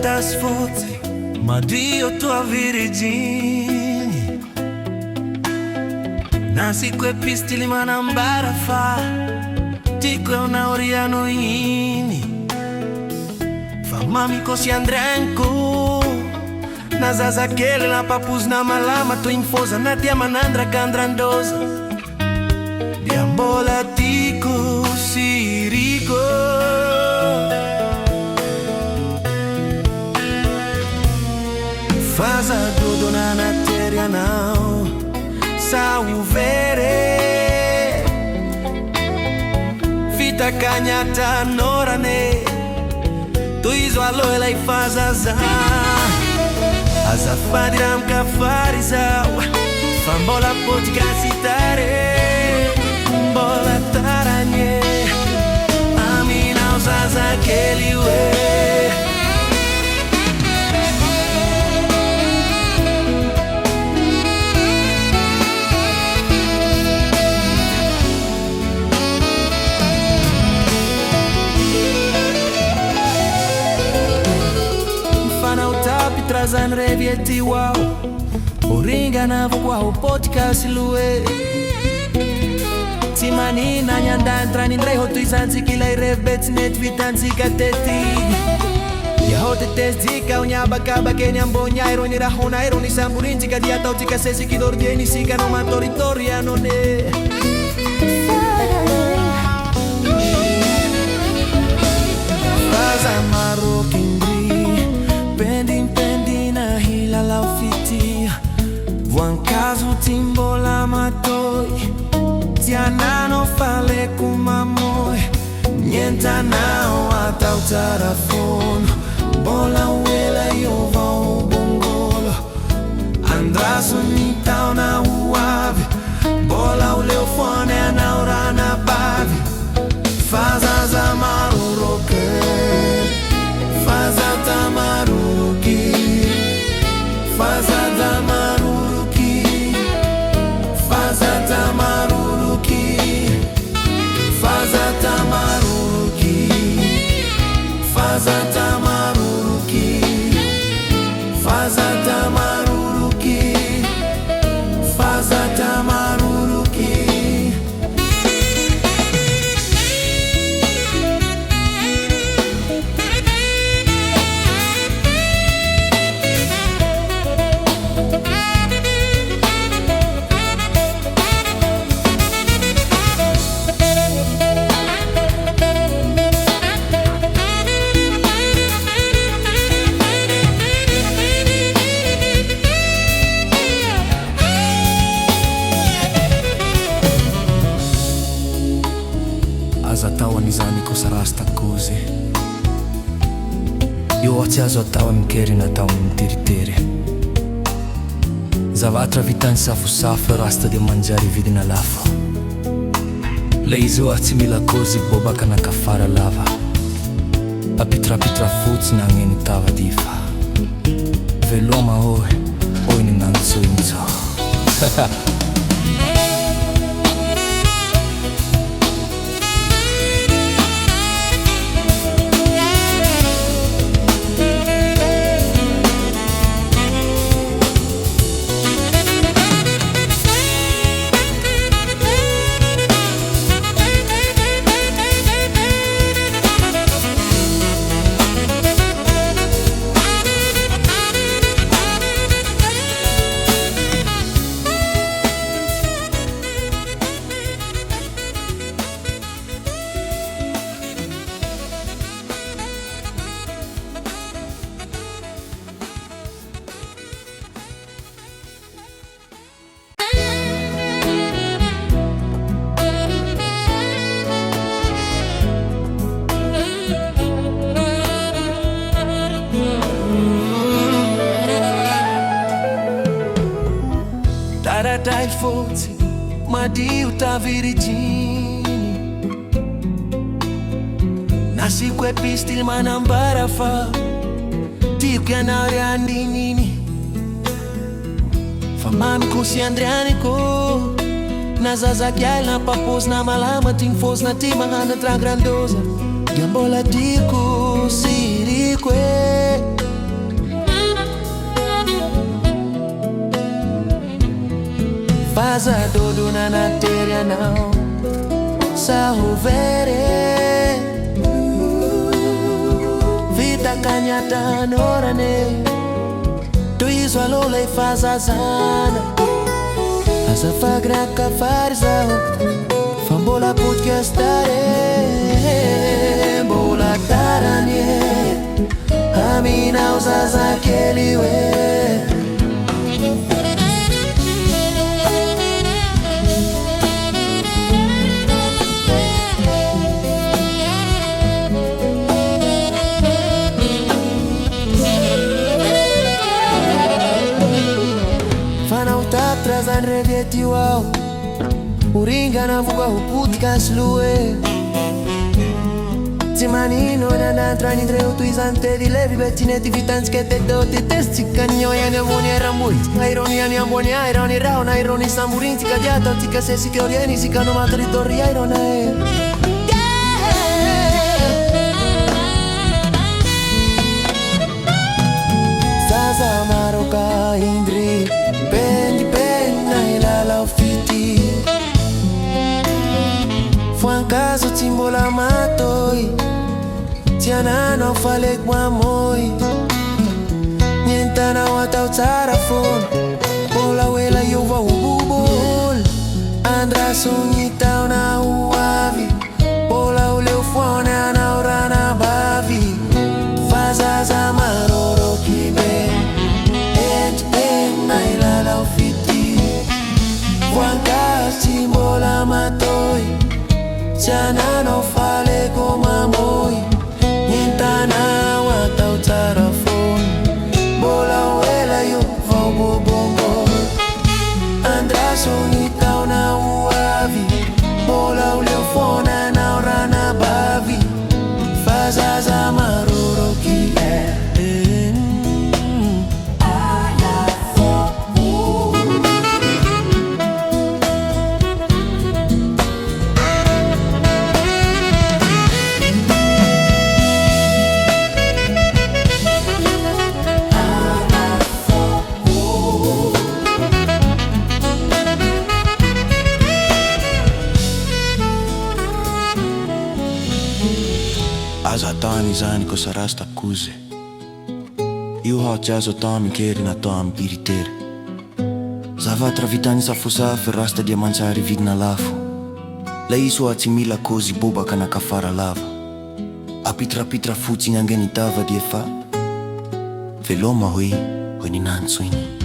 tas fosse, ma Dio tua virgini. Nasi kwe pistili manambara fa, tikwe unauriano ini. Famami kosi andrenko, na zaza kele na papus na malama to infosa na tia manandra kandrandosa. Diambola tiko siriko. Faza tudo na matéria não sauvere. Fita canhata norane, tu iso alo ela e faz azar. Azafadiram kafarizau, fambola podcastitare, bola taranye, amina usaza aquele ué. Trazan revieti wow, oringa na vokwa o podcast lue. Timani na nyanda entrani ndrai hotu izanzi kila irebet net vitanzi kateti. Ya hote tesdika unyaba kaba kenya mbonya ironi rahona ironi samburinzi kadiata utika sesi kidordieni sika no mantoritoriya none. Faza marokin Vuan caso timbola matoi, Tiana no fale com mamoi, Nienta nao ata o telefone, bola uela io vou bongolo, Andra sonita na uave, bola o leofone na ora na bave, faz as amaruroke, faz a tamaruki, faz a tamaruki, faz a tamaruki, faz a tamaruki, faz a tamaruki, faz a tamaruki, faz a tamaruki. Azatawa nizani kusarasta kuzi, io azo atawa mkeri na tawa mtiritiri. Zavatra vitan safu safu rasta de mangiare vidi na lafa. Leizo atimila kozi bobaka na kafara lava. Papitra pitra futs na ngeni tava difa. Veloma oi ni nanzo inzo. Dai forse, ma Dio ta virgini. Nasi kwe pistil manambara fa, Dio che anare andinini. Famami kosi andrianico, na zaza chiai na papos na malama tin fos na ti mahana tra grandosa. Gambola dico sirique. Aza dodona natery anao sa ho very vita kanyatanôrane toizo aloha lay fahazazana azafagiraka vary zaho fa mbola podcastare mbola tarany aminao zazakely hoe trazany revety io aho oringana voka ho podcast loe tsy manino ny anantrany indreo toy izany tedy levy betinety vitantsika teto tetesitsika nio ihany ambony airamboitsy airony any ambony airony rao na airony samborintsika diata tsika sesika orieny isika no matoritori airona zaza maroka indry Fuancaso tsy mbola matoy tsy ananao faleko amoy nientanao atao tsara fony mbola ela io va hoboboly andrasogny taona ho avy mbola ho leo foany anao rana bavy fa zaza maroroky be entipegna ilalao fity Fuancaso tsy mbola matoy tsy ananao faleko mamoy nientanao atao tsara fony mbola ho ela io vao bobongo andrasogny taona ho avy mbola ho leo foana anao rana bavy fa zaza maroroky aza tany zany ko sa rasta koze io hao tsy azo atao amikery na atao amy biritery zavatra vitany safosafy rasta dia mantsary vidina lafo la iso a tsy mila kozy bobaka na kafara lava apitrapitra fotsiny angeny tava dia fa veloma hoe ninantso iny